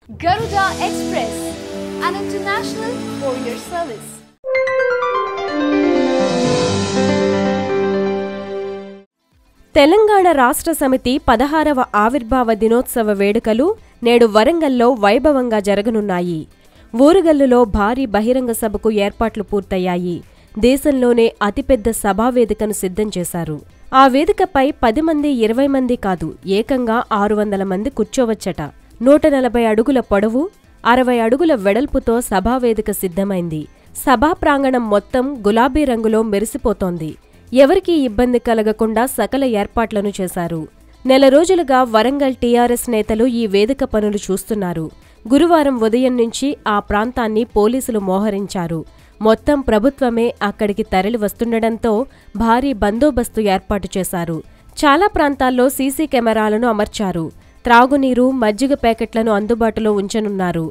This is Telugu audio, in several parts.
Garuda Express, an international courier service. Telangana రాష్ట్ర సమితి 16వ ఆవిర్భావ దినోత్సవ వేడుకలు నేడు వరంగల్లో వైభవంగా జరగనున్నాయి. ఊరుగల్లులో భారీ బహిరంగ సభకు ఏర్పాట్లు పూర్తయ్యాయి. దేశంలోనే అతిపెద్ద సభావేదికను సిద్ధం చేశారు. ఆ వేదికపై 10 మంది 20 మంది కాదు, ఏకంగా 600 మంది కూర్చోవచ్చట. 140 అడుగుల పొడవు, 60 అడుగుల వెడల్పుతో సభావేదిక సిద్ధమైంది. సభా ప్రాంగణం మొత్తం గులాబీ రంగులో మెరిసిపోతోంది. ఎవరికీ ఇబ్బంది కలగకుండా సకల ఏర్పాట్లను చేశారు. నెల రోజులుగా వరంగల్ టీఆర్ఎస్ నేతలు ఈ వేదిక పనులు చూస్తున్నారు. గురువారం ఉదయం నుంచి ఆ ప్రాంతాన్ని పోలీసులు మోహరించారు. మొత్తం ప్రభుత్వమే అక్కడికి తరలి వస్తుండటంతో భారీ బందోబస్తు ఏర్పాటు చేశారు. చాలా ప్రాంతాల్లో సీసీ కెమెరాలను అమర్చారు. త్రాగునీరు, మజ్జిగ ప్యాకెట్లను అందుబాటులో ఉంచనున్నారు.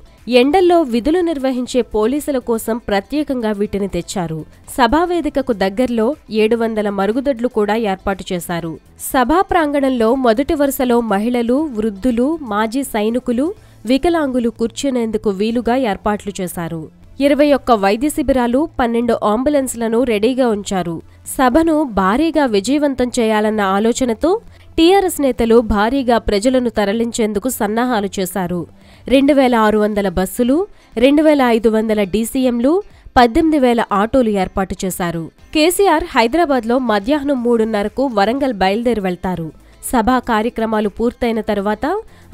ఎండల్లో విధులు నిర్వహించే పోలీసుల కోసం ప్రత్యేకంగా వీటిని తెచ్చారు. సభావేదికకు దగ్గర్లో 700 మరుగుదొడ్లు కూడా ఏర్పాటు చేశారు. సభా ప్రాంగణంలో మొదటి వరుసలో మహిళలు, వృద్ధులు, మాజీ సైనికులు, వికలాంగులు కూర్చునేందుకు వీలుగా ఏర్పాట్లు చేశారు. 21 వైద్య శిబిరాలు, 12 అంబులెన్స్లను రెడీగా ఉంచారు. సభను భారీగా విజయవంతం చేయాలన్న ఆలోచనతో టీఆర్ఎస్ నేతలు భారీగా ప్రజలను తరలించేందుకు సన్నాహాలు చేశారు. 2600 బస్సులు, 2500 డీసీఎంలు, 18,000 ఆటోలు ఏర్పాటు చేశారు. కేసీఆర్ హైదరాబాద్లో మధ్యాహ్నం 3:30కు వరంగల్ బయలుదేరి వెళ్తారు. సభా కార్యక్రమాలు పూర్తయిన తరువాత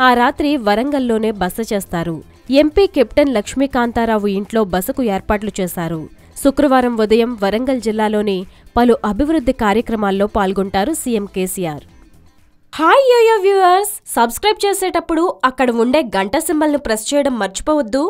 ఆ రాత్రి వరంగల్లోనే బస చేస్తారు. ఎంపీ కెప్టెన్ లక్ష్మీకాంతారావు ఇంట్లో బసకు ఏర్పాట్లు చేశారు. శుక్రవారం ఉదయం వరంగల్ జిల్లాలోని పలు అభివృద్ధి కార్యక్రమాల్లో పాల్గొంటారు CM KCR. Hi yo yo viewers, subscribe చేసేటప్పుడు అక్కడ ఉండే గంట సింబల్ను ప్రెస్ చేయడం మర్చిపోవద్దు.